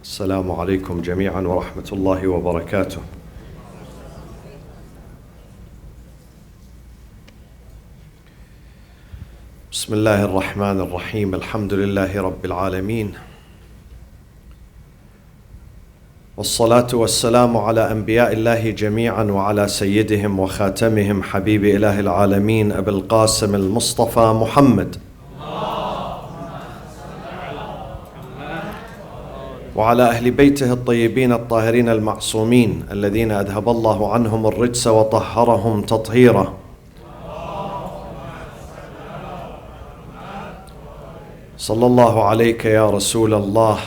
السلام عليكم جميعا ورحمة الله وبركاته. بسم الله الرحمن الرحيم. الحمد لله رب العالمين، والصلاة والسلام على أنبياء الله جميعا وعلى سيدهم وخاتمهم حبيب إله العالمين أبي القاسم المصطفى محمد وعلى أهل بيته الطيبين الطاهرين المعصومين الذين أذهب الله عنهم الرجس وطهرهم تطهيرا. صلى الله عليك يا رسول الله،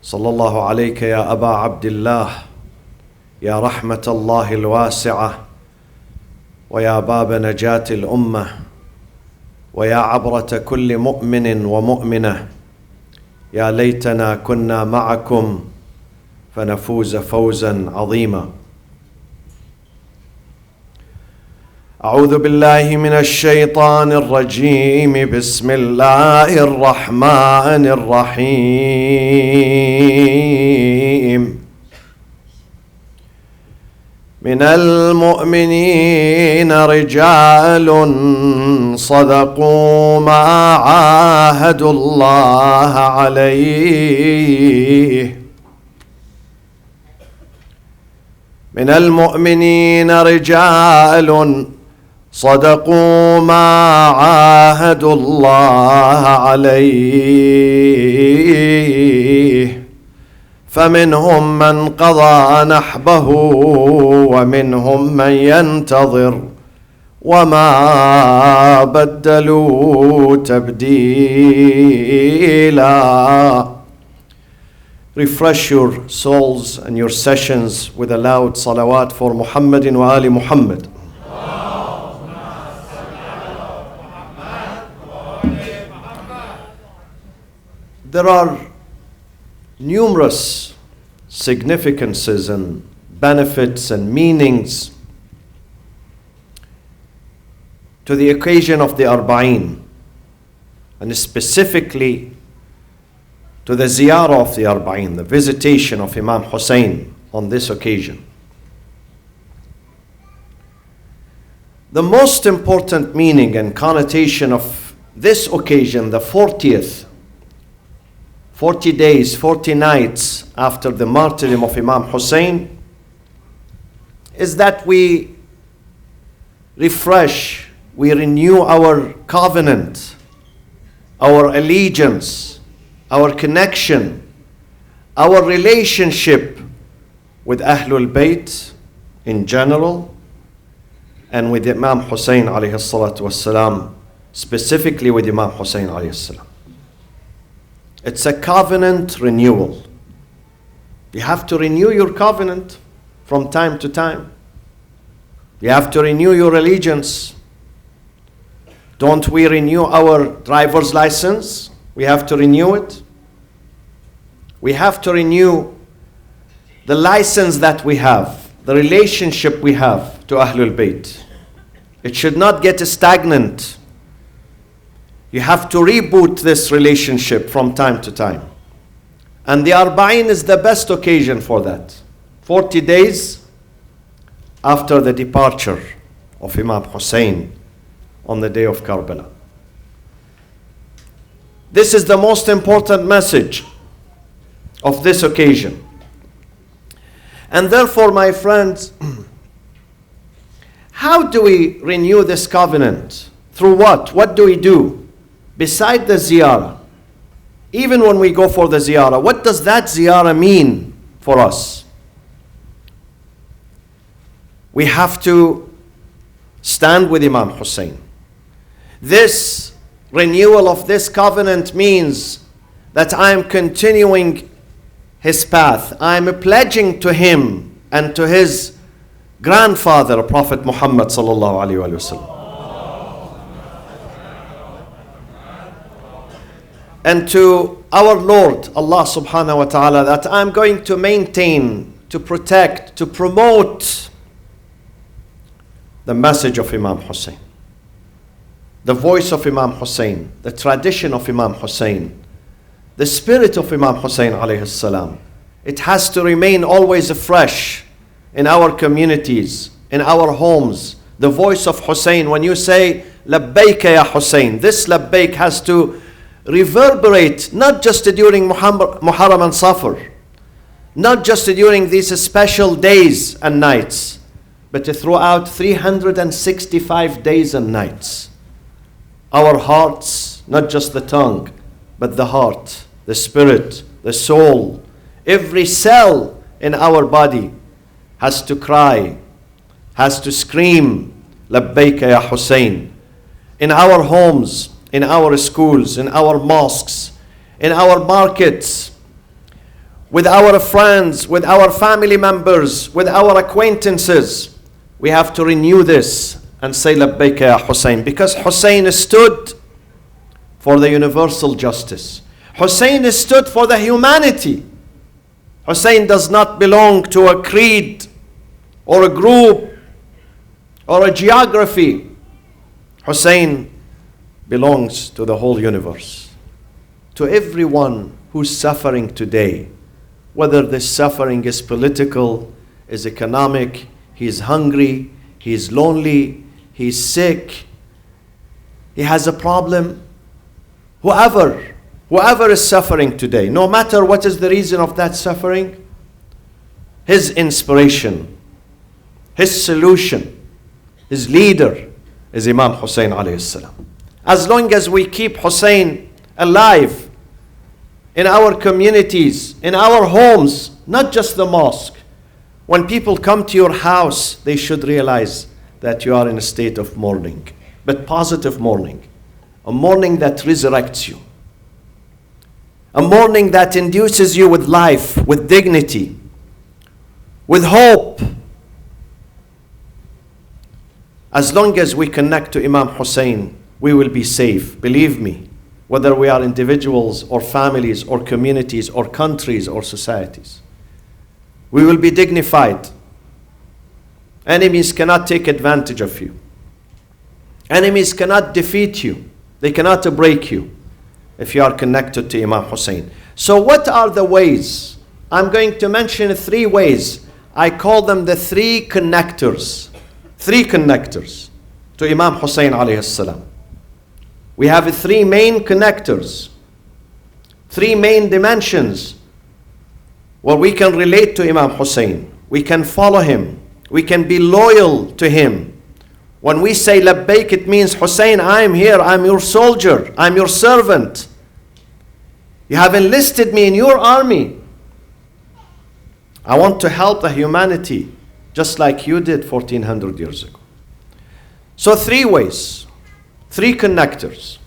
صلى الله عليك يا أبا عبد الله، يا رحمة الله الواسعة، ويا باب نجاة الأمة، ويا عبرة كل مؤمن ومؤمنة. يا ليتنا كنا معكم فنفوز فوزا عظيما. أعوذ بالله من الشيطان الرجيم. بسم الله الرحمن الرحيم. من المؤمنين رجال صدقوا ما عاهدوا الله عليه. من المؤمنين رجال صدقوا ما عاهدوا الله عليه، فمنهم من قضى نحبه ومنهم من ينتظر وما بدلوا تبديلا. Refresh your souls and your sessions with a loud salawat for Muhammadin wa Ali Muhammad. There are numerous significances and benefits and meanings to the occasion of the Arba'een, and specifically to the ziyarah of the Arba'een, the visitation of Imam Hussain on this occasion. The most important meaning and connotation of this occasion, the 40th 40 days, 40 nights after the martyrdom of Imam Hussain, is that we refresh, we renew our covenant, our allegiance, our connection, our relationship with Ahlul Bayt in general, and with Imam Hussain alayhi salatu wassalam, specifically with Imam Hussain alayhi salam. It's a covenant renewal. You have to renew your covenant from time to time. You have to renew your allegiance. Don't we renew our driver's license? We have to renew it. We have to renew the license that we have, the relationship we have to Ahlul Bayt. It should not get stagnant. You have to reboot this relationship from time to time. And the Arba'een is the best occasion for that. 40 days after the departure of Imam Hussain on the day of Karbala. This is the most important message of this occasion. And therefore, my friends, how do we renew this covenant? Through what? What do we do? Beside the ziyarah, even when we go for the ziyarah, what does that ziyarah mean for us? We have to stand with Imam Hussain. This renewal of this covenant means that I am continuing his path. I am pledging to him and to his grandfather, Prophet Muhammad sallallahu alaihi wasallam. And to our Lord, Allah subhanahu wa ta'ala, that I'm going to maintain, to protect, to promote the message of Imam Hussain, the voice of Imam Hussain, the tradition of Imam Hussain, the spirit of Imam Hussain alayhi salam. It has to remain always fresh in our communities, in our homes. The voice of Hussain, when you say, Labbayka ya Hussain, this Labbayk has to reverberate, not just during Muharram and Safar, not just during these special days and nights, but throughout 365 days and nights. Our hearts, not just the tongue, but the heart, the spirit, the soul, every cell in our body has to cry, has to scream, Labbayka ya Hussain. In our homes, in our schools, in our mosques, in our markets, with our friends, with our family members, with our acquaintances, we have to renew this and say Labbayka ya Hussain, because Hussain stood for the universal justice. Hussain stood for the humanity. Hussain does not belong to a creed or a group or a geography. Hussain belongs to the whole universe, to everyone who's suffering today, whether this suffering is political, is economic, he's hungry, he's lonely, he's sick, he has a problem. Whoever is suffering today, no matter what is the reason of that suffering, his inspiration, his solution, his leader is Imam Hussain alayhi salam. As long as we keep Hussain alive in our communities, in our homes, not just the mosque. When people come to your house, they should realize that you are in a state of mourning, but positive mourning, a mourning that resurrects you, a mourning that induces you with life, with dignity, with hope. As long as we connect to Imam Hussain, we will be safe. Believe me, whether we are individuals or families or communities or countries or societies, we will be dignified. Enemies cannot take advantage of you. Enemies cannot defeat you. They cannot break you if you are connected to Imam Hussain. So what are the ways? I'm going to mention 3 ways. I call them the 3 connectors. 3 connectors to Imam Hussain alayhi salam. We have 3 main connectors, 3 main dimensions where we can relate to Imam Hussain. We can follow him. We can be loyal to him. When we say Labbayk, it means Hussain, I am here. I'm your soldier. I'm your servant. You have enlisted me in your army. I want to help the humanity just like you did 1400 years ago. So 3 ways, 3 connectors.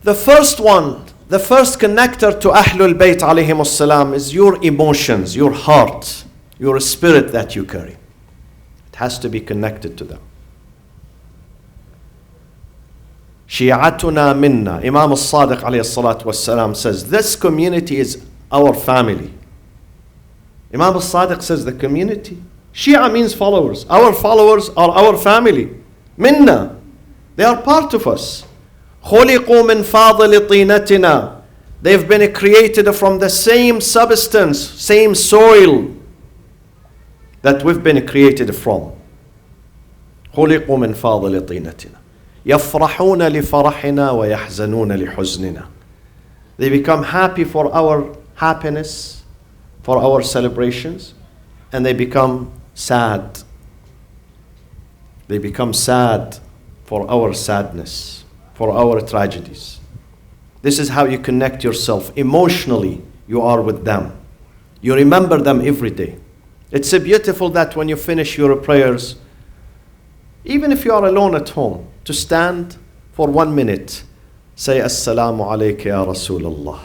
The first one, the first connector to Ahlul Bayt alayhimus salam is your emotions, your heart, your spirit that you carry. It has to be connected to them. Shi'atuna minna. Imam al-Sadiq alayhi salatu wassalam says, this community is our family. Imam al-Sadiq says the community. Shia means followers. Our followers are our family. Minna. They are part of us. خُلِقُوا مِنْ فَاضِلِ طِينَتِنَا. They've been created from the same substance, same soil that we've been created from. خُلِقُوا مِنْ فَاضِلِ طِينَتِنَا. يَفْرَحُونَ لِفَرَحِنَا وَيَحْزَنُونَ لِحُزْنِنَا. They become happy for our happiness, for our celebrations, and they become sad. They become sad for our sadness, for our tragedies. This is how you connect yourself. Emotionally, you are with them. You remember them every day. It's so beautiful that when you finish your prayers, even if you are alone at home, to stand for 1 minute, say, Assalamu alayka ya Rasulullah.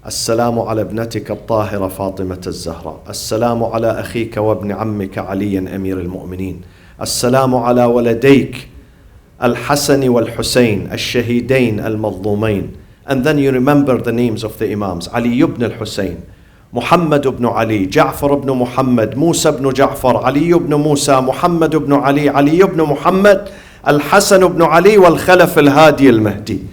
السلام على ابنتك الطاهرة فاطمة الزهراء. السلام على أخيك وابن عمك علي أمير المؤمنين. السلام على ولديك الحسن والحسين الشهيدين المظلومين. And then you remember the names of the Imams. علي ibn al-Hussein, Muhammad ibn Ali, Ja'far ibn Muhammad, Musa ibn Ja'far, Ali ibn Musa, Muhammad ibn Ali, Ali ibn Muhammad, Al-Hasan ibn Ali, wal-Khalaf al-Hadi al-Mahdi.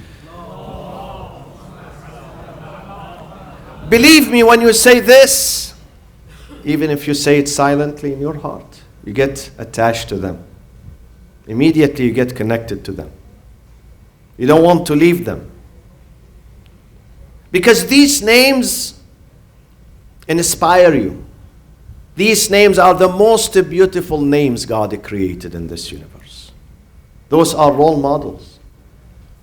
Believe me when you say this, even if you say it silently in your heart, you get attached to them. Immediately you get connected to them. You don't want to leave them. Because these names inspire you. These names are the most beautiful names God created in this universe. Those are role models.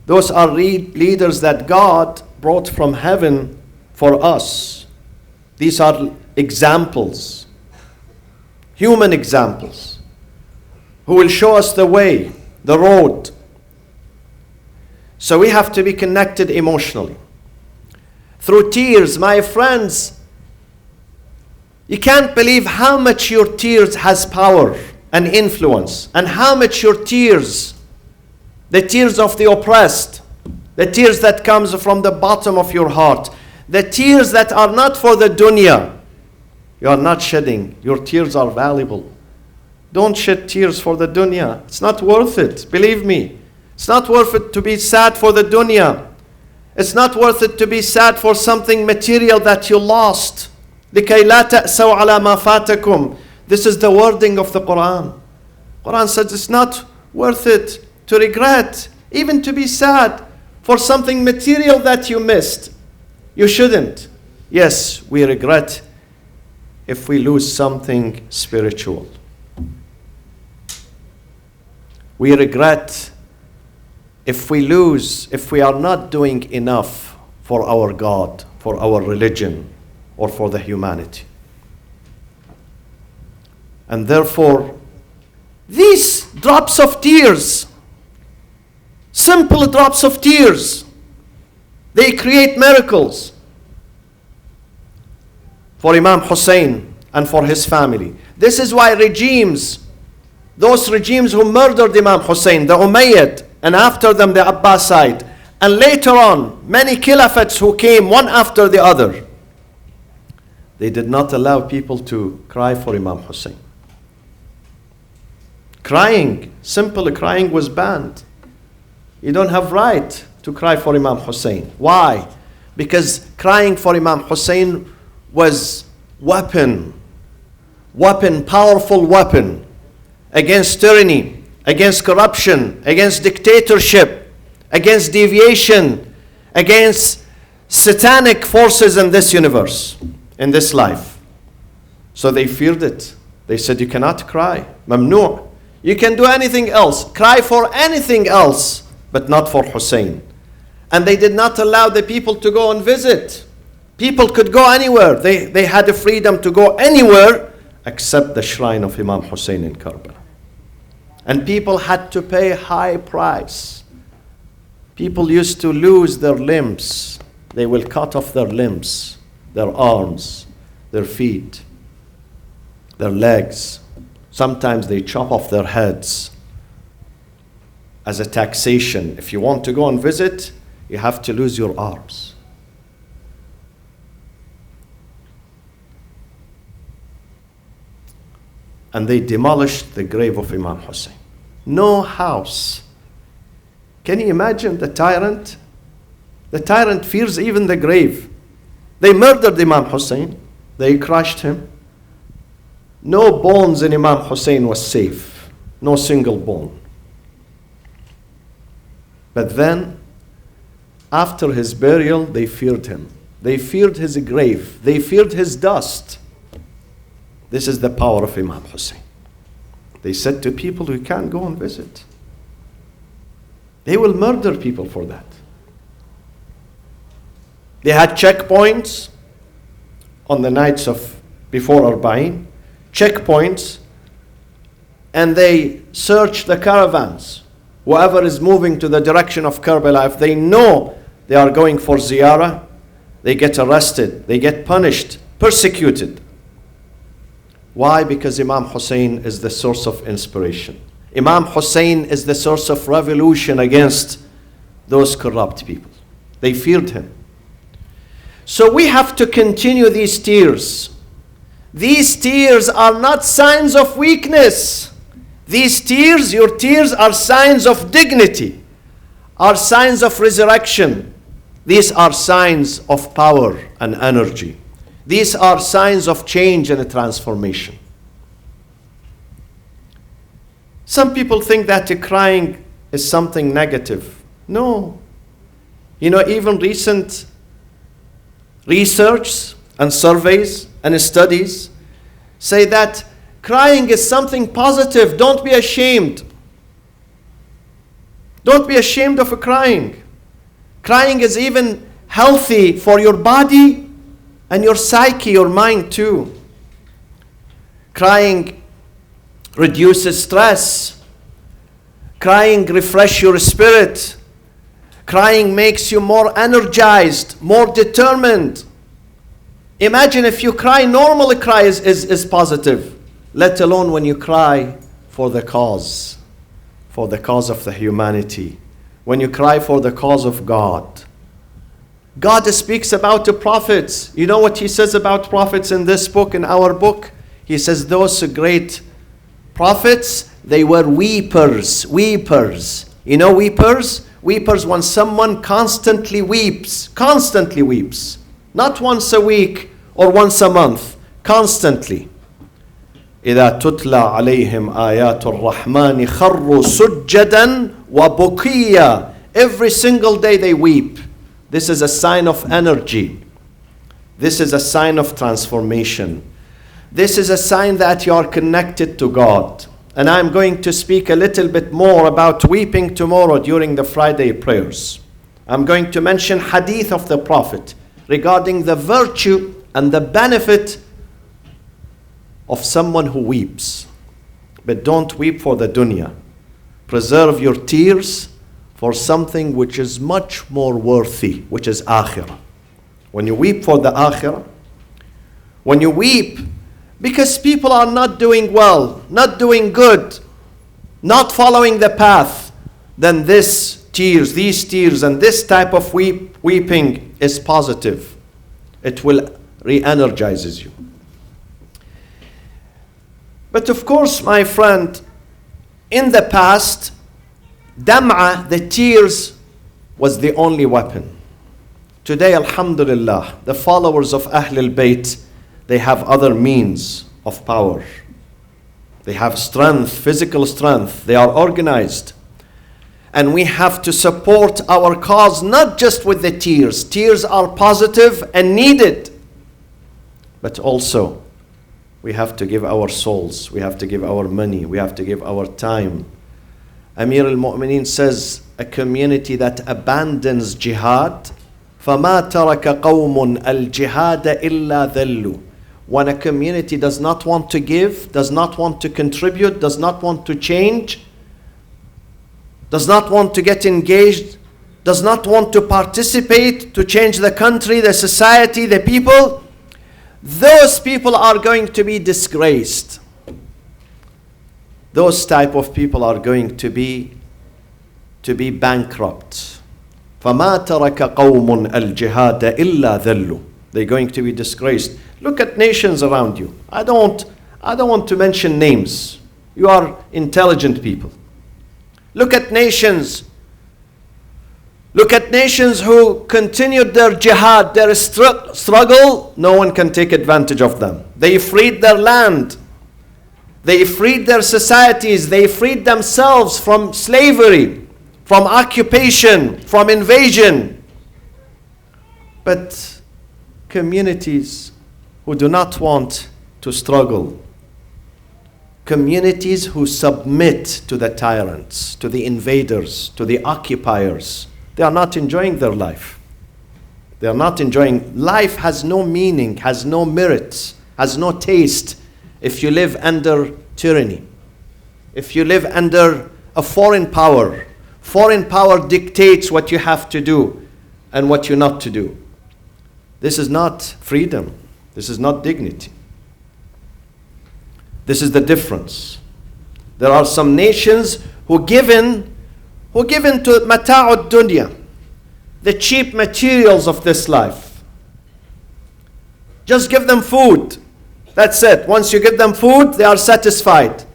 Those are leaders that God brought from heaven for us. These are examples, human examples, who will show us the way, the road. So we have to be connected emotionally. Through tears, my friends, you can't believe how much your tears has power and influence, and how much your tears, the tears of the oppressed, the tears that comes from the bottom of your heart, the tears that are not for the dunya, you are not shedding. Your tears are valuable. Don't shed tears for the dunya. It's not worth it. Believe me. It's not worth it to be sad for the dunya. It's not worth it to be sad for something material that you lost. لِكَيْ لَا تَأْسَوْا عَلَى مَا فَاتَكُمْ. This is the wording of the Quran. Quran says it's not worth it to regret, even to be sad for something material that you missed. You shouldn't. Yes, we regret if we lose something spiritual. We regret if we are not doing enough for our God, for our religion, or for the humanity. And therefore, these drops of tears, simple drops of tears, they create miracles for Imam Hussain and for his family. This is why those regimes who murdered Imam Hussain, the Umayyad, and after them the Abbasid, and later on many caliphates who came one after the other, they did not allow people to cry for Imam Hussain. Simple crying was banned. You don't have right to cry for Imam Hussain. Why? Because crying for Imam Hussain was powerful weapon against tyranny, against corruption, against dictatorship, against deviation, against satanic forces in this universe, in this life. So they feared it. They said, you cannot cry. Mamnu'. You can do anything else. Cry for anything else, but not for Hussein. And they did not allow the people to go and visit. People could go anywhere. They had the freedom to go anywhere except the shrine of Imam Hussein in Karbala. And people had to pay a high price. People used to lose their limbs. They will cut off their limbs, their arms, their feet, their legs. Sometimes they chop off their heads as a taxation. If you want to go and visit, you have to lose your arms. And they demolished the grave of Imam Hussain. No house. Can you imagine the tyrant? The tyrant fears even the grave. They murdered Imam Hussain. They crushed him. No bones in Imam Hussain was safe. No single bone. But then, after his burial, they feared him. They feared his grave. They feared his dust. This is the power of Imam Hussain. They said to people, you can't go and visit. They will murder people for that. They had checkpoints on the nights of before Arba'een, checkpoints, and they search the caravans. Whoever is moving to the direction of Karbala, if they know they are going for ziyarah, they get arrested, they get punished, persecuted. Why? Because Imam Hussain is the source of inspiration. Imam Hussain is the source of revolution against those corrupt people. They feared him. So we have to continue these tears. These tears are not signs of weakness. These tears, your tears, are signs of dignity, are signs of resurrection. These are signs of power and energy. These are signs of change and transformation. Some people think that crying is something negative. No. You know, even recent research and surveys and studies say that crying is something positive. Don't be ashamed. Don't be ashamed of crying. Crying is even healthy for your body and your psyche, your mind too. Crying reduces stress. Crying refreshes your spirit. Crying makes you more energized, more determined. Imagine if you cry, normally cry is positive, let alone when you cry for the cause of the humanity. When you cry for the cause of God. God speaks about the prophets. You know what he says about prophets in this book, in our book? He says those great prophets, they were weepers. Weepers. You know weepers? Weepers when someone constantly weeps. Constantly weeps. Not once a week or once a month. Constantly. إذا تتلى عليهم آيات الرحمن خروا سجدا وبكيا. Every single day they weep. This is a sign of energy. This is a sign of transformation. This is a sign that you are connected to God. And I'm going to speak a little bit more about weeping tomorrow during the Friday prayers. I'm going to mention hadith of the Prophet regarding the virtue and the benefit of someone who weeps. But don't weep for the dunya. Preserve your tears for something which is much more worthy, which is akhirah. When you weep for the akhirah, when you weep because people are not doing well, not doing good, not following the path, then these tears and this type of weeping is positive. It will re-energizes you. But of course, my friend, in the past, dam'a, the tears, was the only weapon. Today, alhamdulillah, the followers of Ahlul Bayt, they have other means of power. They have strength, physical strength. They are organized. And we have to support our cause not just with the tears. Tears are positive and needed. But also, we have to give our souls. We have to give our money. We have to give our time. Amir al-Mu'mineen says, a community that abandons jihad, فَمَا تَرَكَ قَوْمٌ الْجِهَادَ إِلَّا ذَلُّ. When a community does not want to give, does not want to contribute, does not want to change, does not want to get engaged, does not want to participate to change the country, the society, the people, those people are going to be disgraced. Those type of people are going to be bankrupt. فَمَا تَرَكَ قَوْمٌ الْجِهَادَ إِلَّا ذَلُّ. They're going to be disgraced. Look at nations around you. I don't want to mention names. You are intelligent people. Look at nations. Look at nations who continued their jihad, their struggle. No one can take advantage of them. They freed their land. They freed their societies. They freed themselves from slavery, from occupation, from invasion. But communities who do not want to struggle, communities who submit to the tyrants, to the invaders, to the occupiers, they are not enjoying their life. They are not enjoying. Life has no meaning, has no merit, has no taste if you live under tyranny. If you live under a foreign power. Foreign power dictates what you have to do and what you're not to do. This is not freedom. This is not dignity. This is the difference. There are some nations who given to mata'ud dunya, the cheap materials of this life. Just give them food. That's it. Once you give them food, they are satisfied.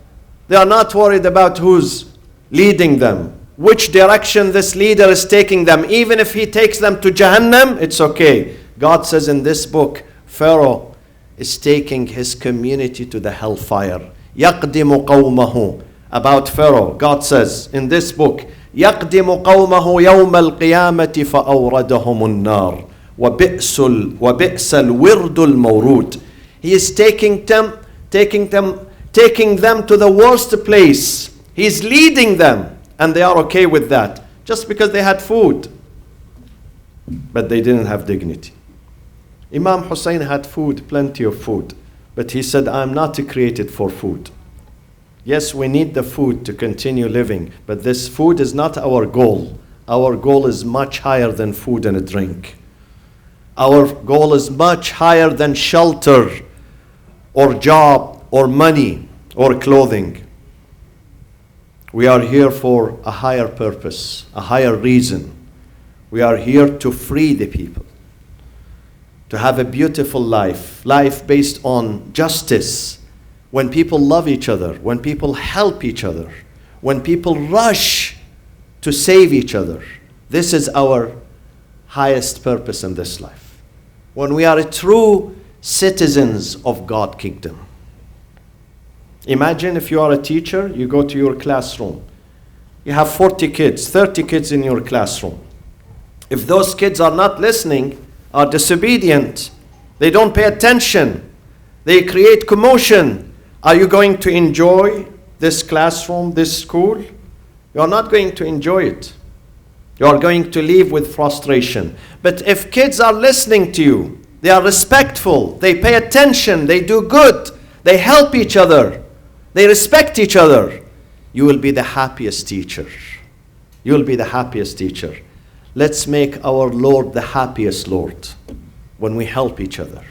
They are not worried about who's leading them, which direction this leader is taking them. Even if he takes them to Jahannam, it's okay. God says in this book, Pharaoh is taking his community to the hellfire. يَقْدِمُ قَوْمَهُ. About Pharaoh, God says in this book, يَقْدِمُ قَوْمَهُ يَوْمَ الْقِيَامَةِ فَأَوْرَدَهُمُ النَّارِ وَبِئْسَ الْوِرْدُ الْمَوْرُودِ. He is taking them to the worst place. He's leading them, and they are okay with that, just because they had food. But they didn't have dignity. Imam Hussain had food, plenty of food, but he said, I'm not created for food. Yes, we need the food to continue living, but this food is not our goal. Our goal is much higher than food and a drink. Our goal is much higher than shelter or job or money or clothing. We are here for a higher purpose, a higher reason. We are here to free the people, to have a beautiful life based on justice. When people love each other, when people help each other, when people rush to save each other. This is our highest purpose in this life. When we are true citizens of God's kingdom. Imagine if you are a teacher, you go to your classroom. You have 40 kids, 30 kids in your classroom. If those kids are not listening, are disobedient, they don't pay attention, they create commotion, are you going to enjoy this classroom, this school? You are not going to enjoy it. You are going to leave with frustration. But if kids are listening to you, they are respectful, they pay attention, they do good, they help each other, they respect each other, you will be the happiest teacher. You will be the happiest teacher. Let's make our Lord the happiest Lord when we help each other,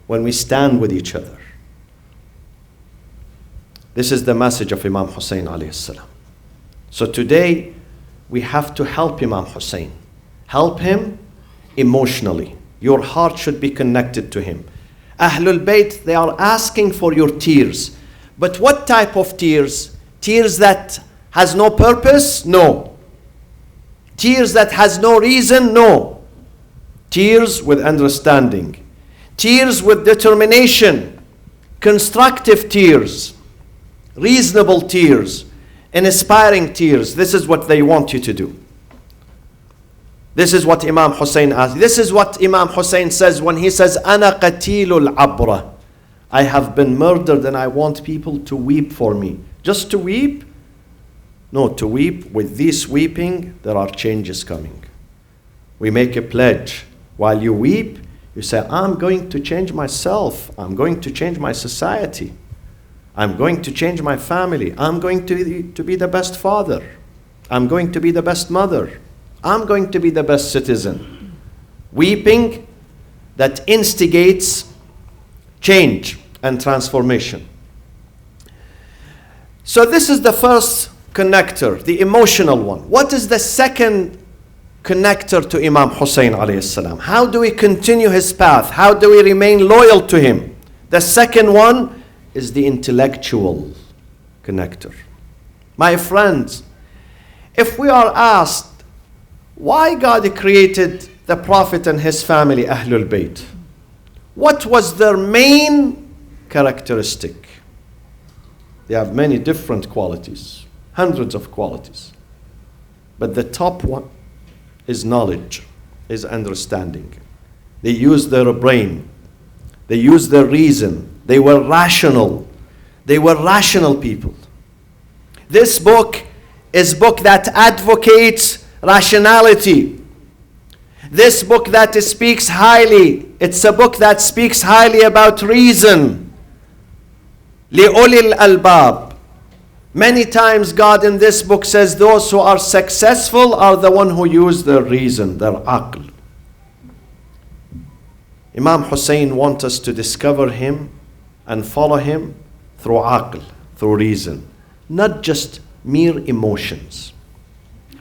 when we stand with each other. This is the message of Imam Hussain alayhi salam. So today, we have to help Imam Hussain. Help him emotionally. Your heart should be connected to him. Ahlul Bayt, they are asking for your tears. But what type of tears? Tears that has no purpose? No. Tears that has no reason? No. Tears with understanding. Tears with determination. Constructive tears. Reasonable tears, inspiring tears. This is what they want you to do. This is what Imam Hussain asked. This is what Imam Hussain says when he says, أَنَا قَتِيلُ الْعَبْرَةِ. I have been murdered and I want people to weep for me. Just to weep? No, to weep. With this weeping, there are changes coming. We make a pledge. While you weep, you say, I'm going to change myself. I'm going to change my society. I'm going to change my family. I'm going to be the best father. I'm going to be the best mother. I'm going to be the best citizen. Weeping that instigates change and transformation. So this is the first connector, the emotional one. What is the second connector to Imam Hussain alayhi salam? How do we continue his path? How do we remain loyal to him? The second one is the intellectual connector. My friends, if we are asked why God created the Prophet and his family, Ahlul Bayt, what was their main characteristic? They have many different qualities, hundreds of qualities. But the top one is knowledge, is understanding. They used their brain. They used their reason. They were rational. They were rational people. This book is a book that advocates rationality. This book that speaks highly, it's a book that speaks highly about reason. لِأُولِي الْأَلْبَابِ. Many times God in this book says those who are successful are the one who use their reason, their aql. Imam Hussain wants us to discover him and follow him through aql, through reason, not just mere emotions.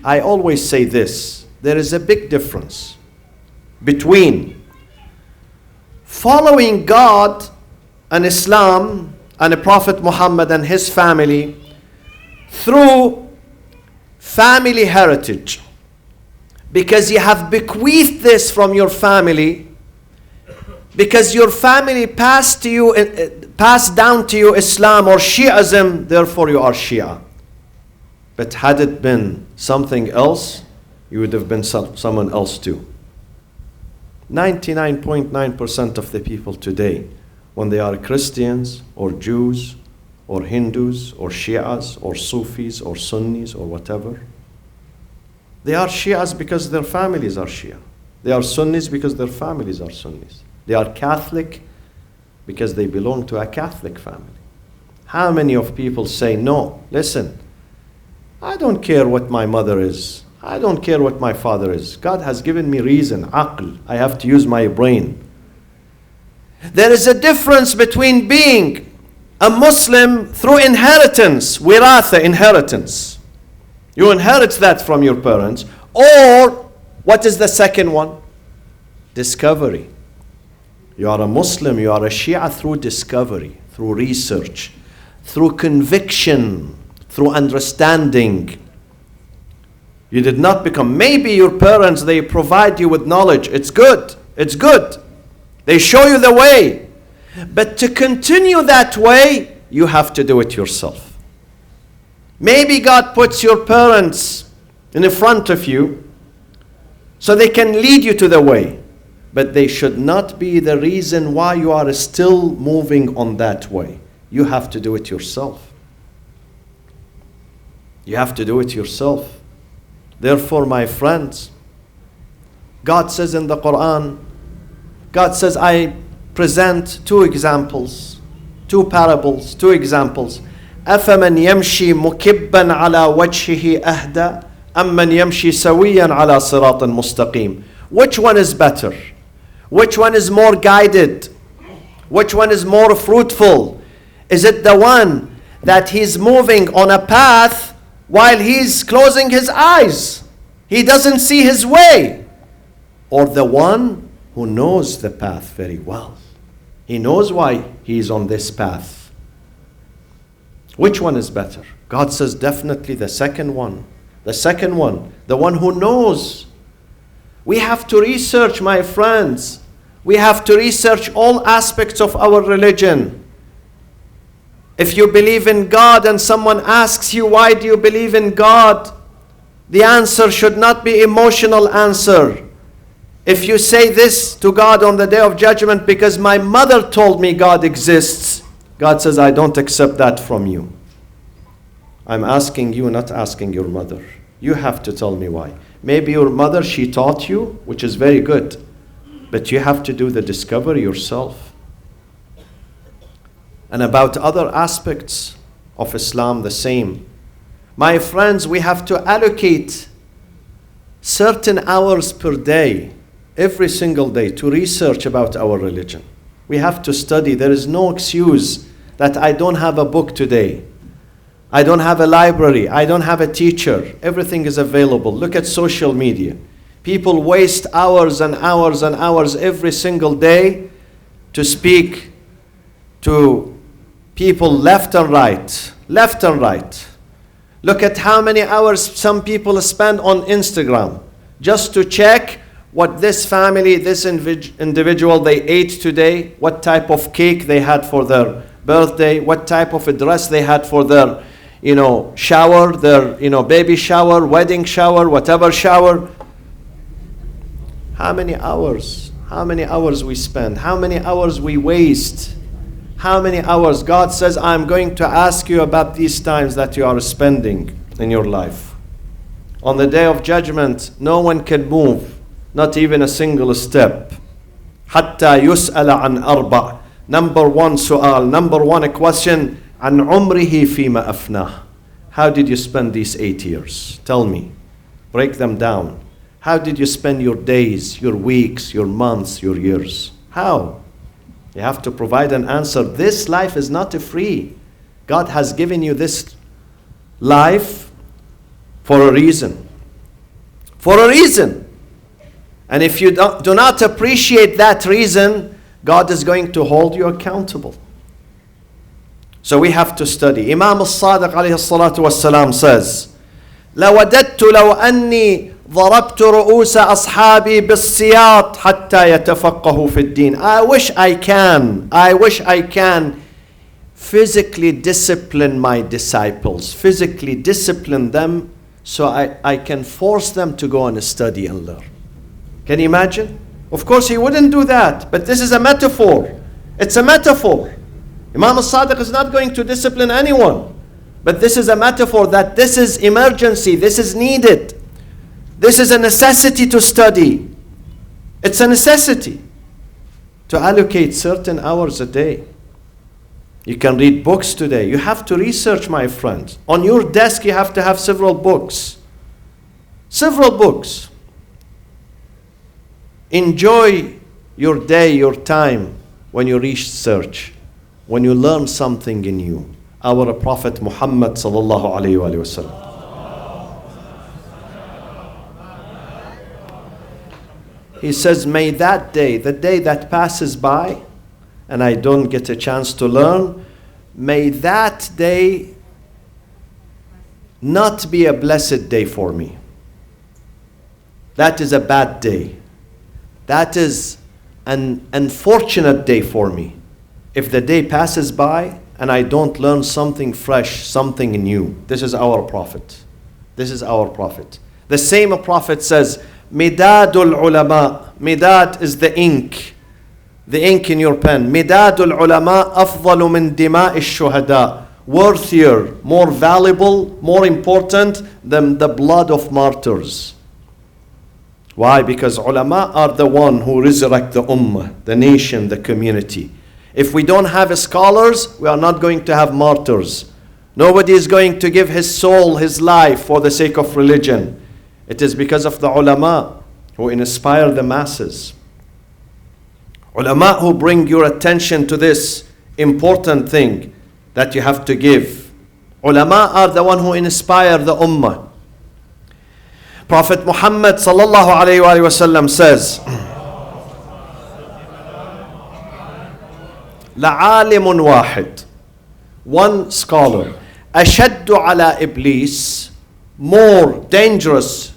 I always say this, there is a big difference between following God and Islam and the Prophet Muhammad and his family through family heritage, because you have bequeathed this from your family, because your family passed down to you Islam or Shi'ism, therefore you are Shia. But had it been something else, you would have been someone else too. 99.9% of the people today, when they are Christians or Jews or Hindus or Shias or Sufis or Sunnis or whatever, they are Shias because their families are Shia. They are Sunnis because their families are Sunnis. They are Catholic because they belong to a Catholic family. How many of people say, no, listen, I don't care what my mother is. I don't care what my father is. God has given me reason, aql. I have to use my brain. There is a difference between being a Muslim through inheritance, wiratha, inheritance. You inherit that from your parents. Or, what is the second one? Discovery. You are a Muslim, you are a Shia through discovery, through research, through conviction, through understanding. You did not become, maybe your parents, they provide you with knowledge. It's good. It's good. They show you the way. But to continue that way, you have to do it yourself. Maybe God puts your parents in front of you so they can lead you to the way. But they should not be the reason why you are still moving on that way. You have to do it yourself. You have to do it yourself. Therefore, my friends, God says in the Quran, God says, I present two examples, two parables, two examples. أَفَمَنْ يَمْشِي مُكِبًّا عَلَى وَجْهِهِ أَهْدَى أَمَّنْ يَمْشِي سَوِيًّا عَلَى صِرَاطٍ مُسْتَقِيمٍ. Which one is better? Which one is more guided? Which one is more fruitful? Is it the one that he's moving on a path while he's closing his eyes? He doesn't see his way. Or the one who knows the path very well. He knows why he's on this path. Which one is better? God says definitely the second one. The second one, the one who knows. We have to research, my friends. We have to research all aspects of our religion. If you believe in God and someone asks you, why do you believe in God? The answer should not be emotional answer. If you say this to God on the day of judgment, because my mother told me God exists, God says, I don't accept that from you. I'm asking you, not asking your mother. You have to tell me why. Maybe your mother, she taught you, which is very good. But you have to do the discovery yourself. And about other aspects of Islam, the same. My friends, we have to allocate certain hours per day, every single day, to research about our religion. We have to study. There is no excuse that I don't have a book today. I don't have a library. I don't have a teacher. Everything is available. Look at social media. People waste hours and hours and hours every single day to speak to people left and right. Left and right. Look at how many hours some people spend on Instagram just to check what this family, this individual they ate today, what type of cake they had for their birthday, what type of a dress they had for their, shower, their, baby shower, wedding shower, whatever shower. How many hours? How many hours we spend? How many hours we waste? How many hours? God says, I'm going to ask you about these times that you are spending in your life. On the day of judgment, no one can move, not even a single step. حتى يسأل عن أربع. Number one سؤال, number one question, عن عمره فيما أفناه. How did you spend these 8 years? Tell me. Break them down. How did you spend your days, your weeks, your months, your years? How? You have to provide an answer. This life is not free. God has given you this life for a reason. For a reason. And if you do not appreciate that reason, God is going to hold you accountable. So we have to study. Imam al-Sadiq alayhi salatu wassalam says لوددت لو أني ضربت رؤوس أصحابي بالسياط حتى يتفقهوا في الدين. I wish I can physically discipline my disciples, physically discipline them so I can force them to go and study and learn. Can you imagine? Of course he wouldn't do that, but this is a metaphor. It's a metaphor. Imam al-Sadiq is not going to discipline anyone, but this is a metaphor that this is emergency, this is needed. This is a necessity to study. It's a necessity to allocate certain hours a day. You can read books today. You have to research, my friends. On your desk, you have to have several books. Several books. Enjoy your day, your time when you research, when you learn something new. Our Prophet Muhammad sallallahu alayhi wa sallam. He says, may that day, the day that passes by, and I don't get a chance to learn, may that day not be a blessed day for me. That is a bad day. That is an unfortunate day for me. If the day passes by and I don't learn something fresh, something new. This is our Prophet. This is our Prophet. The same Prophet says, Midadul ulama. Midad is the ink in your pen. Midadul ulama afdalu min dima'i shuhada. Worthier, more valuable, more important than the blood of martyrs. Why? Because ulama are the one who resurrect the ummah, the nation, the community. If we don't have scholars, we are not going to have martyrs. Nobody is going to give his soul, his life for the sake of religion. It is because of the ulama who inspire the masses. Ulama who bring your attention to this important thing that you have to give. Ulama are the one who inspire the ummah. Prophet Muhammad sallallahu alayhi wa sallam says, لعالم واحد, one scholar, أشد على إبليس, more dangerous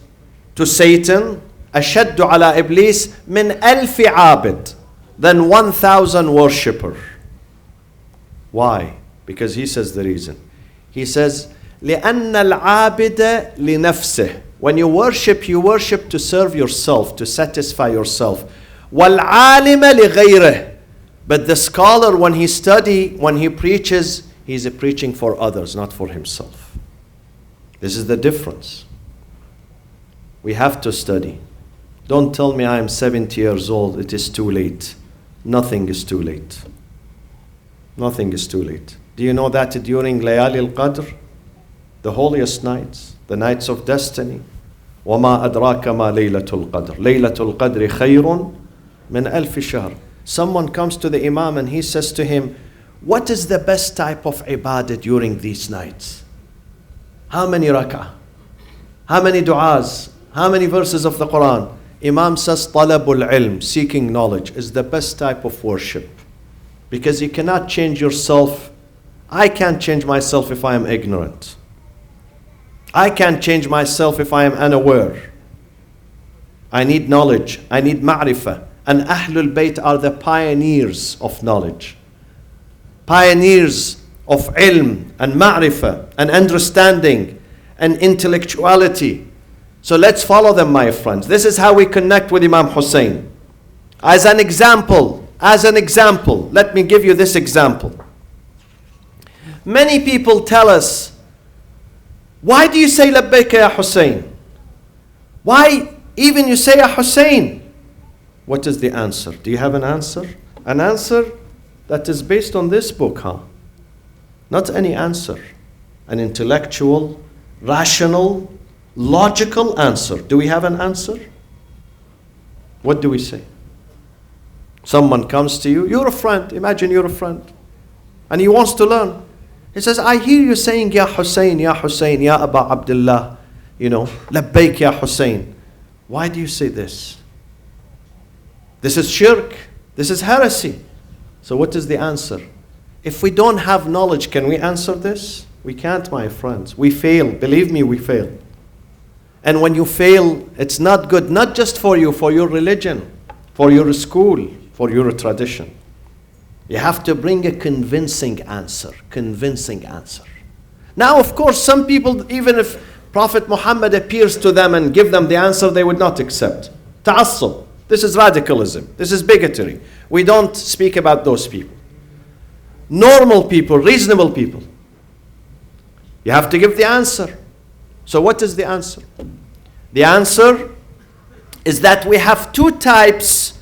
to Satan, أشد على إبليس من ألف عابد, than 1,000 worshipper. Why? Because he says the reason. He says, لأن العابد لنفسه. When you worship to serve yourself, to satisfy yourself. والعالم لغيره. But the scholar, when he study, when he preaches, he's preaching for others, not for himself. This is the difference. We have to study. Don't tell me I am 70 years old, it is too late. Nothing is too late. Nothing is too late. Do you know that during Layali al-Qadr, the holiest nights, the nights of destiny, وَمَا أَدْرَاكَ مَا لَيْلَةُ الْقَدْرِ لَيْلَةُ الْقَدْرِ خَيْرٌ مِنْ أَلْفِ شَهْرٍ. Someone comes to the Imam and he says to him, what is the best type of ibadah during these nights? How many rak'ah? How many du'as? How many verses of the Quran? Imam says, talabul ilm, seeking knowledge, is the best type of worship. Because you cannot change yourself. I can't change myself if I am ignorant. I can't change myself if I am unaware. I need knowledge. I need ma'rifah. And Ahlul Bayt are the pioneers of knowledge. Pioneers of ilm and ma'rifah and understanding and intellectuality. So let's follow them, my friends. This is how we connect with Imam Hussain. As an example, let me give you this example. Many people tell us, why do you say labbaika ya Hussain? Why even you say ya Hussain? What is the answer? Do you have an answer? An answer that is based on this book, huh? Not any answer. An intellectual, rational, logical answer. Do we have an answer? What do we say? Someone comes to you, you're a friend, imagine you're a friend, and he wants to learn. He says, I hear you saying, Ya Hussain, Ya Hussain, Ya Aba Abdullah, labbaik Ya Hussain. Why do you say this? This is shirk. This is heresy. So what is the answer? If we don't have knowledge, can we answer this? We can't, my friends. We fail. Believe me, we fail. And when you fail, it's not good, not just for you, for your religion, for your school, for your tradition. You have to bring a convincing answer, convincing answer. Now, of course, some people, even if Prophet Muhammad appears to them and give them the answer, they would not accept. Ta'assub. This is radicalism. This is bigotry. We don't speak about those people. Normal people, reasonable people. You have to give the answer. So what is the answer? The answer is that we have two types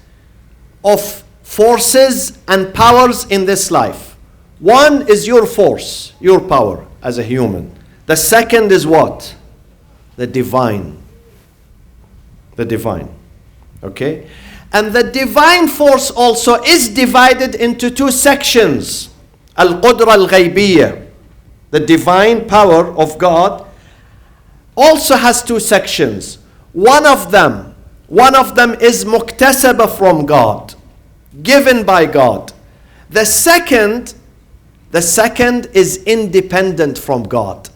of forces and powers in this life. One is your force, your power as a human. The second is what? The divine. The divine. Okay? And the divine force also is divided into two sections. Al-Qudra al-Ghaybiyya, the divine power of God, also has two sections. One of them is muktasaba from God, given by God. The second is independent from God.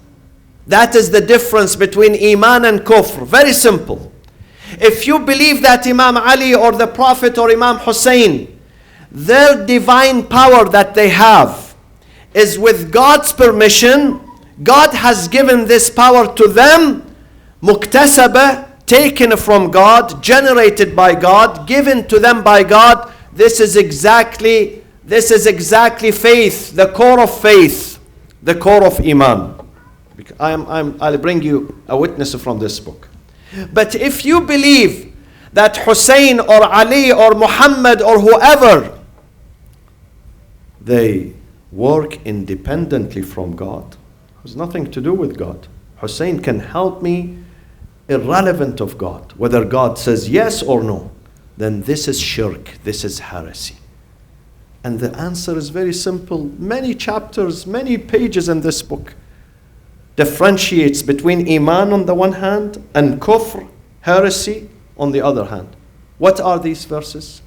That is the difference between Iman and Kufr. Very simple. If you believe that Imam Ali or the Prophet or Imam Hussain, their divine power that they have is with God's permission, God has given this power to them, muktasaba, taken from God, generated by God, given to them by God. This is exactly faith, the core of faith, the core of Iman. I'll bring you a witness from this book. But if you believe that Hussein or Ali or Muhammad or whoever, they work independently from God, it has nothing to do with God. Hussein can help me, irrelevant of God. Whether God says yes or no, then this is shirk, this is heresy. And the answer is very simple. Many chapters, many pages in this book differentiates between Iman on the one hand and Kufr, heresy, on the other hand. What are these verses?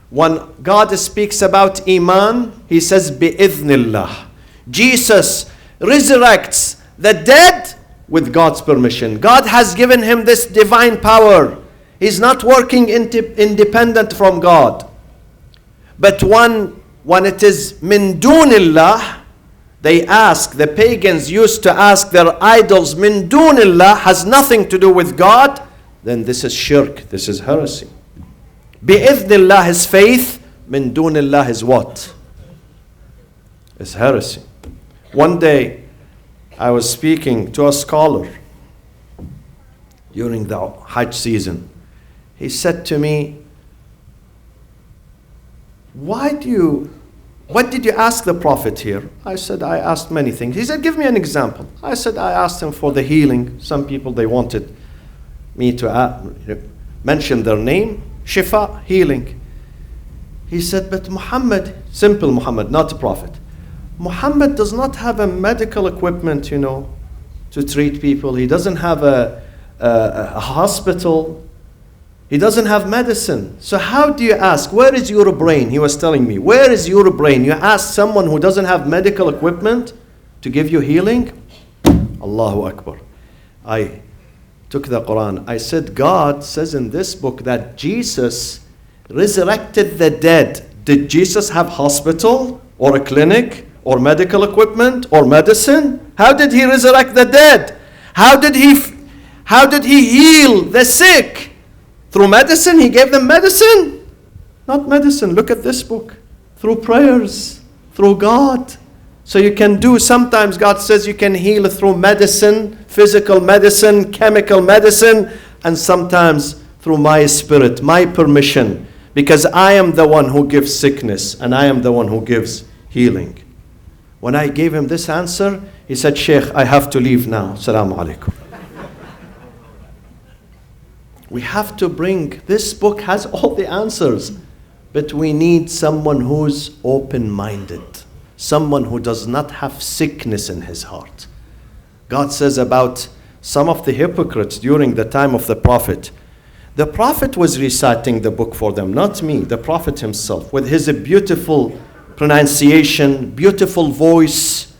When God speaks about Iman, He says, bi'idhnillah. Jesus resurrects the dead with God's permission. God has given Him this divine power. He's not working independent from God. But when it is min dunillah, they ask, the pagans used to ask their idols, min dunillah, has nothing to do with God, then this is shirk, this is heresy. Bi'idhnillah is faith, min dunillah is what? Is heresy. One day, I was speaking to a scholar during the Hajj season. He said to me, what did you ask the Prophet here? I said, I asked many things. He said, give me an example. I said, I asked him for the healing. Some people, they wanted me to mention their name. Shifa, healing. He said, but Muhammad, simple Muhammad, not the Prophet. Muhammad does not have a medical equipment, to treat people. He doesn't have a hospital. He doesn't have medicine. So how do you ask, where is your brain? He was telling me, where is your brain? You ask someone who doesn't have medical equipment to give you healing? Allahu Akbar. I took the Quran. I said, God says in this book that Jesus resurrected the dead. Did Jesus have hospital or a clinic or medical equipment or medicine? How did He resurrect the dead? How did He heal the sick? Through medicine? He gave them medicine? Not medicine. Look at this book. Through prayers, through God. So you can do, sometimes God says you can heal through medicine, physical medicine, chemical medicine, and sometimes through my spirit, my permission, because I am the one who gives sickness and I am the one who gives healing. When I gave him this answer, he said, Sheikh, I have to leave now. Assalamu alaikum. We have to bring, this book has all the answers, but we need someone who's open-minded, someone who does not have sickness in his heart. God says about some of the hypocrites during the time of the Prophet was reciting the book for them, not me, the Prophet himself, with his beautiful pronunciation, beautiful voice.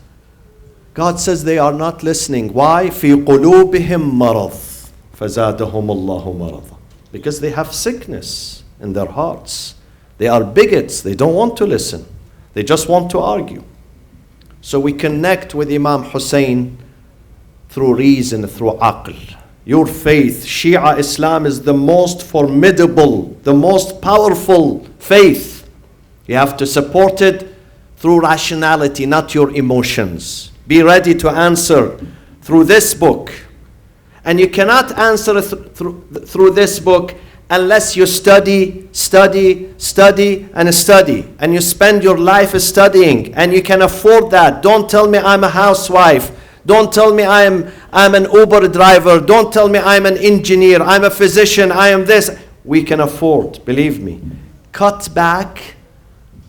God says they are not listening. Why? في قلوبهم مرض فزادهم الله مرضا. Because they have sickness in their hearts. They are bigots. They don't want to listen. They just want to argue. So we connect with Imam Hussain through reason, through aql. Your faith, Shia Islam, is the most formidable, the most powerful faith. You have to support it through rationality, not your emotions. Be ready to answer through this book. And you cannot answer through this book unless you study, and you spend your life studying, and you can afford that. Don't tell me I'm a housewife. Don't tell me I'm an Uber driver. Don't tell me I'm an engineer. I'm a physician. I am this. We can afford, believe me. Cut back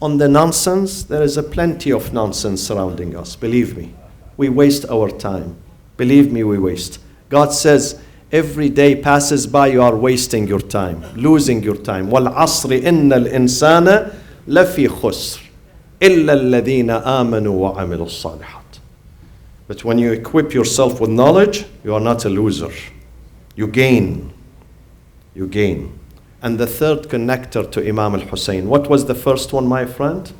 on the nonsense. There is a plenty of nonsense surrounding us, believe me. We waste our time. Believe me, we waste. God says, every day passes by, you are wasting your time, losing your time. وَالْعَصْرِ إِنَّ الْإِنسَانَ لَفِي خُسْرٍ إِلَّا الَّذِينَ آمَنُوا وَعَمِلُوا الصَّالِحَاتِ. But when you equip yourself with knowledge, you are not a loser. You gain. You gain. And the third connector to Imam al-Hussain, what was the first one, my friend?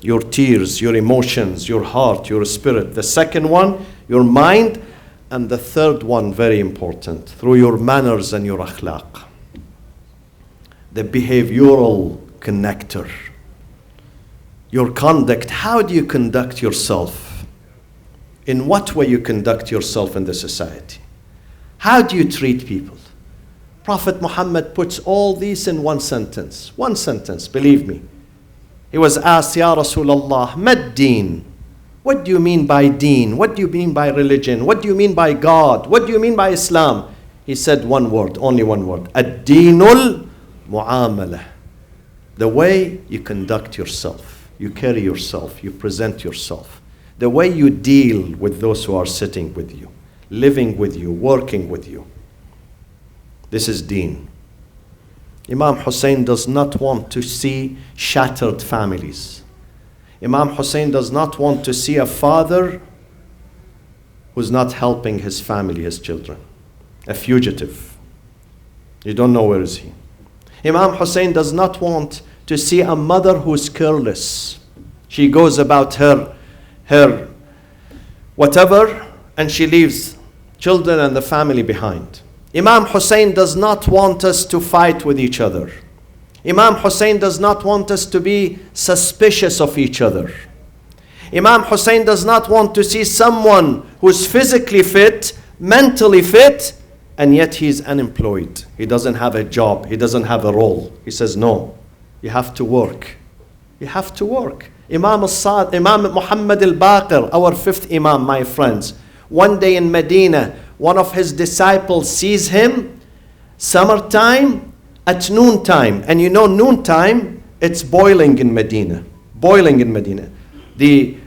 Your tears, your emotions, your heart, your spirit. The second one, your mind. And the third one, very important, through your manners and your akhlaq. The behavioral connector. Your conduct. How do you conduct yourself? In what way you conduct yourself in the society? How do you treat people? Prophet Muhammad puts all these in one sentence. One sentence, believe me. He was asked, Ya Rasulullah, mad deen? What do you mean by deen? What do you mean by religion? What do you mean by God? What do you mean by Islam? He said one word, only one word. Ad-deenul mu'amalah. The way you conduct yourself, you carry yourself, you present yourself. The way you deal with those who are sitting with you, living with you, working with you. This is deen. Imam Hussain does not want to see shattered families. Imam Hussain does not want to see a father who's not helping his family, his children. A fugitive. You don't know where is he. Imam Hussain does not want to see a mother who's careless. She goes about her whatever, and she leaves children and the family behind. Imam Hussain does not want us to fight with each other. Imam Hussain does not want us to be suspicious of each other. Imam Hussain does not want to see someone who's physically fit, mentally fit, and yet he's unemployed. He doesn't have a job. He doesn't have a role. He says, no, you have to work. You have to work. Imam Muhammad al-Baqir, our fifth Imam, my friends, one day in Medina, one of his disciples sees him, summertime, at noontime. And you know noontime, it's boiling in Medina. Boiling in Medina. The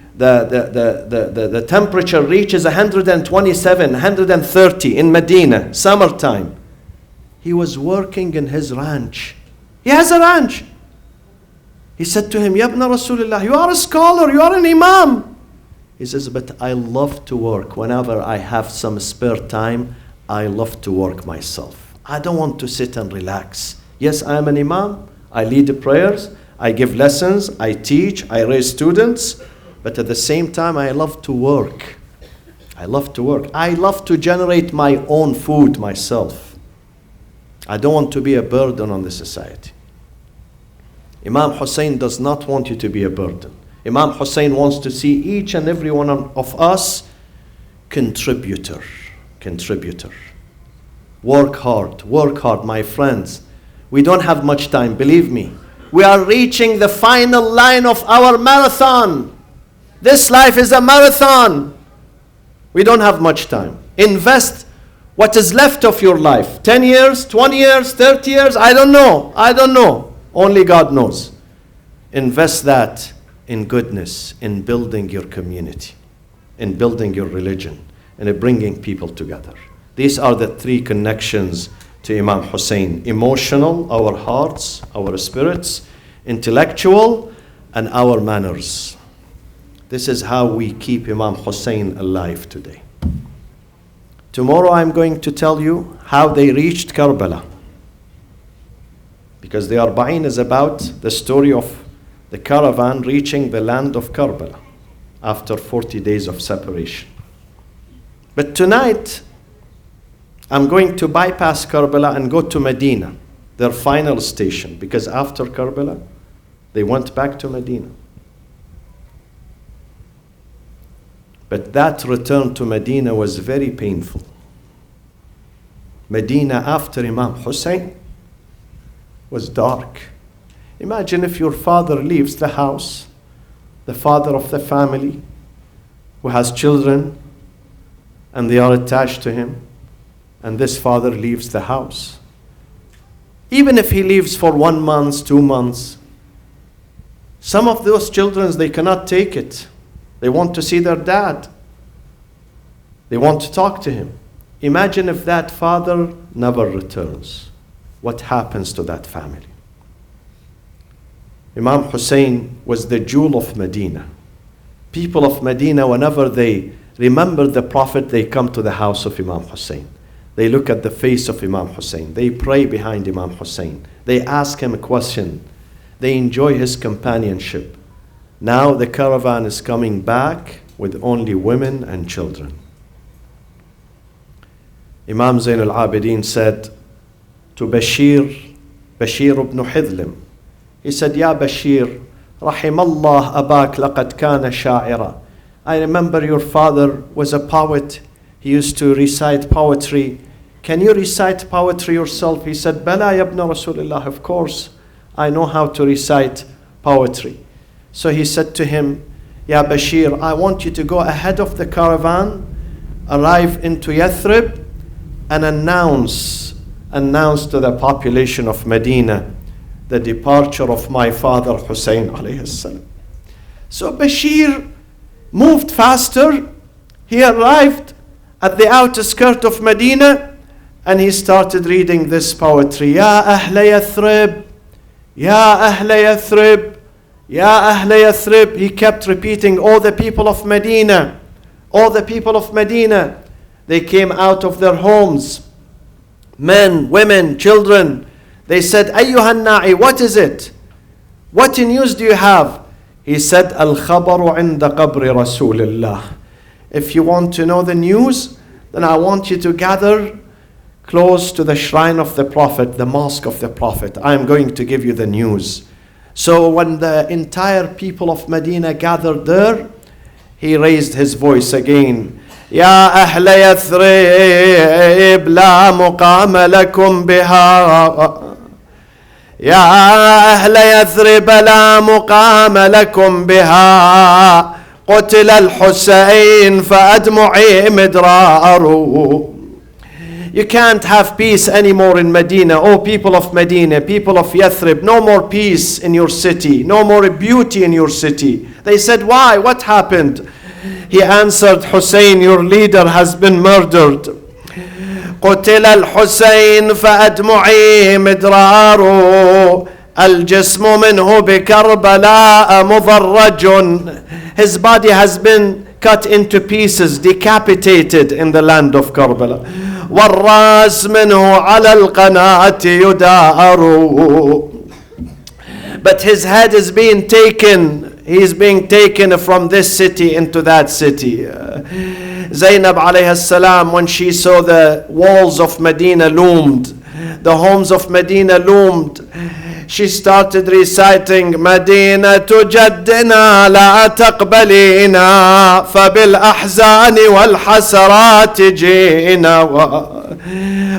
temperature reaches 127, 130 in Medina, summertime. He was working in his ranch. He has a ranch. He said to him, Yabna Rasulullah, you are a scholar, you are an Imam. He says, but I love to work. Whenever I have some spare time, I love to work myself. I don't want to sit and relax. Yes, I am an Imam. I lead the prayers. I give lessons. I teach. I raise students. But at the same time, I love to work. I love to work. I love to generate my own food myself. I don't want to be a burden on the society. Imam Hussain does not want you to be a burden. Imam Hussain wants to see each and every one of us contributor. Work hard, my friends. We don't have much time, believe me. We are reaching the final line of our marathon. This life is a marathon. We don't have much time. Invest what is left of your life. 10 years, 20 years, 30 years, I don't know. Only God knows. Invest that in goodness, in building your community, in building your religion, and in bringing people together. These are the three connections to Imam Hussain. Emotional, our hearts, our spirits. Intellectual, and our manners. This is how we keep Imam Hussain alive today. Tomorrow I'm going to tell you how they reached Karbala. Because the Arba'een is about the story of the caravan reaching the land of Karbala after 40 days of separation. But tonight, I'm going to bypass Karbala and go to Medina, their final station, because after Karbala, they went back to Medina. But that return to Medina was very painful. Medina after Imam Hussain was dark. Imagine if your father leaves the house, the father of the family, who has children, and they are attached to him, and this father leaves the house. Even if he leaves for 1 month, 2 months, some of those children, they cannot take it. They want to see their dad. They want to talk to him. Imagine if that father never returns. What happens to that family? Imam Hussain was the jewel of Medina. People of Medina, whenever they remember the Prophet, they come to the house of Imam Hussain. They look at the face of Imam Hussain. They pray behind Imam Hussain. They ask him a question. They enjoy his companionship. Now the caravan is coming back with only women and children. Imam Zain al-Abidin said to Bashir ibn Hidlim, he said, Ya Bashir, Rahimallah abak laqad kana sha'ira. I remember your father was a poet. He used to recite poetry. Can you recite poetry yourself? He said, Bala ya ibn Rasulullah, of course, I know how to recite poetry. So he said to him, Ya Bashir, I want you to go ahead of the caravan, arrive into Yathrib, and announce to the population of Medina the departure of my father Hussain alayhi salam. So Bashir moved faster. He arrived at the outer skirt of Medina and he started reading this poetry. Ya Ahla Yathrib, Ya Ahla Yathrib, Ya Ahla Yathrib. He kept repeating, all the people of Medina, all the people of Medina. They came out of their homes, men, women, children. They said, Ayyuhan na'i, what is it? What news do you have? He said, Al-khabaru inda qabri Rasulillah. If you want to know the news, then I want you to gather close to the shrine of the Prophet, the mosque of the Prophet. I am going to give you the news. So when the entire people of Medina gathered there, he raised his voice again. يا أهل يثرب لا مقام لكم بها يا أهل يثرب لا مقام لكم بها قتل الحسين فأدمعي مدرار. You can't have peace anymore in Medina. Oh, people of Medina, people of Yathrib, no more peace in your city, no more beauty in your city. They said, why? What happened? He answered, Hussein, your leader has been murdered. قتل الحسين فأدمعي مدرار الجسم منه بكربلاء مضرج. His body has been cut into pieces, decapitated in the land of Karbala. والراس منه على القناة يدار. But his head is being taken. He is being taken from this city into that city. Zainab alayhi salam, when she saw the walls of Medina loomed, the homes of Medina loomed, she started reciting, Medina tujaddina la taqbalina fabil-ahzani wal-hasarat jina.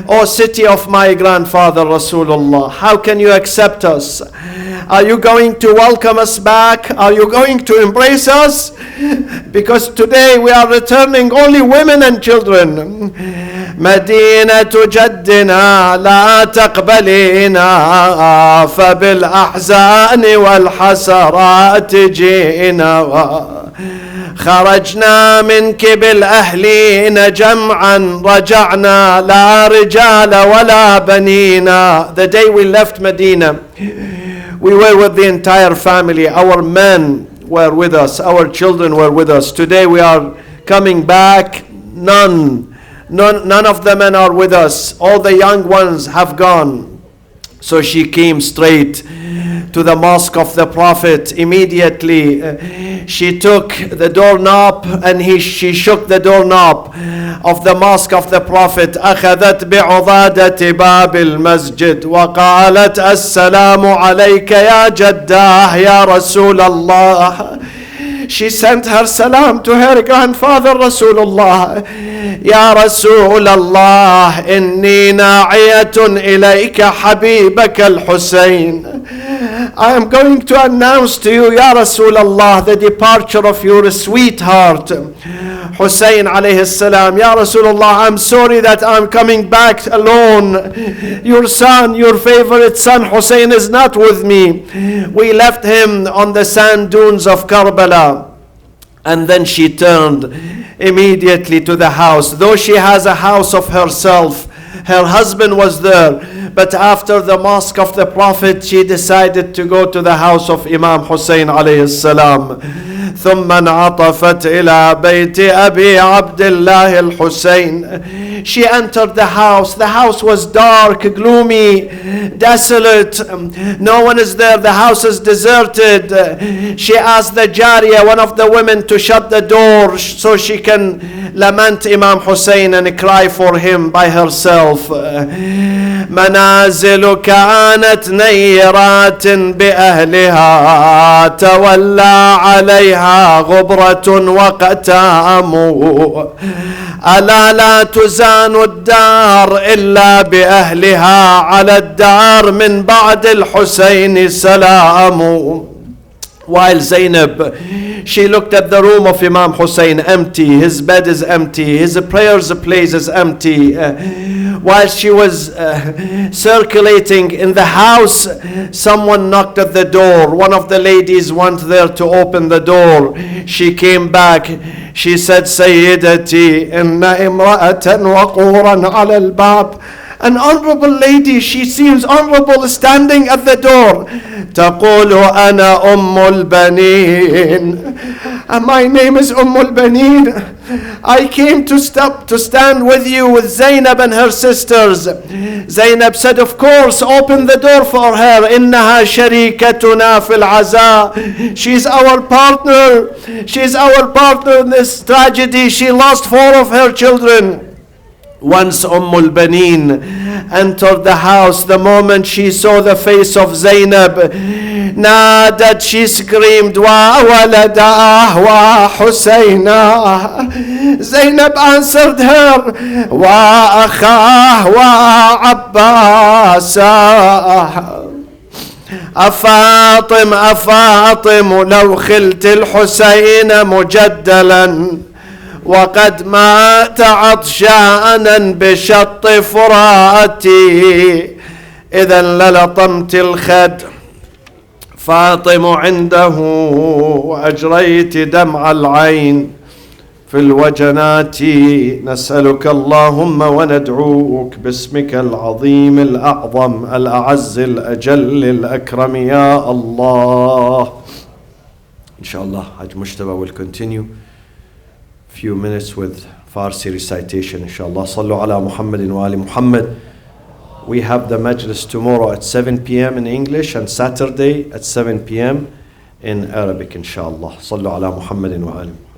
O city of my grandfather Rasulullah, how can you accept us? Are you going to welcome us back? Are you going to embrace us? Because today we are returning only women and children. مدينة جدنا لا تقبلينا فبالأحزان والحسرات جئنا خرجنا منك بالأهلين جمعا رجعنا لا رجال ولا بنينا. The day we left Medina, we were with the entire family. Our men were with us. Our children were with us. Today we are coming back. None of the men are with us. All the young ones have gone. So she came straight to the mosque of the Prophet. Immediately she took the doorknob and she shook the doorknob of the mosque of the Prophet. أخذت بعضادة باب المسجد وقالت السلام عليك يا جداه يا رسول الله. She sent her salam to her grandfather Rasulullah. Ya Rasulullah, inni na'iyatun ilayka habibaka al-Hussain. I am going to announce to you, Ya Rasulullah, the departure of your sweetheart, Hussain alayhi salam. Ya Rasulullah, I'm sorry that I'm coming back alone. Your son, your favorite son, Hussain is not with me. We left him on the sand dunes of Karbala. And then she turned immediately to the house. Though she has a house of herself, her husband was there. But after the mosque of the Prophet, she decided to go to the house of Imam Hussain alayhi salam. ثم انعطفت إلى بيت أبي عبد الله الحسين. She entered the house. The house was dark, gloomy, desolate. No one is there. The house is deserted. She asked the Jariya, one of the women, to shut the door so she can lament Imam Hussain and cry for him by herself. منازل كانت نيرات بأهلها تولى عليها غبرة وقتام ألا لا تزان الدار إلا بأهلها على الدار من بعد الحسين سلام. While Zainab, she looked at the room of Imam Hussain empty, his bed is empty, his prayers place is empty. While she was circulating in the house, someone knocked at the door. One of the ladies went there to open the door. She came back. She said, Sayyidati, inna imra'atan waquran ala al-bab. An honorable lady, she seems honorable, standing at the door. تقول أنا البنين. And my name is البنين. I came to stand with you, with Zainab and her sisters. Zainab said, of course, open the door for her. إنها شريكتنا في العزاء. She's our partner. She's our partner in this tragedy. She lost 4 of her children. Once al-Baneen entered the house, the moment she saw the face of Zainab, nadat, she screamed, wa waladah wa Husayna. Zainab answered her, wa akhah wa Abbasa. أفاطم لو خلت الحسين مجدلا وقد مات عطشانا بشط فراتي إذا للطمت الخد فاطم عنده وأجريت دمع العين في الوجنات نسألك اللهم وندعوك باسمك العظيم الأعظم الأعز الأجل الأكرم يا الله. Inshallah, Hajj Moustafa will continue few minutes with Farsi recitation, inshallah. Sallu ala Muhammadin wa ali Muhammad. We have the majlis tomorrow at 7 p.m. in English and Saturday at 7 p.m. in Arabic, inshallah. Sallu ala Muhammadin wa ali Muhammad.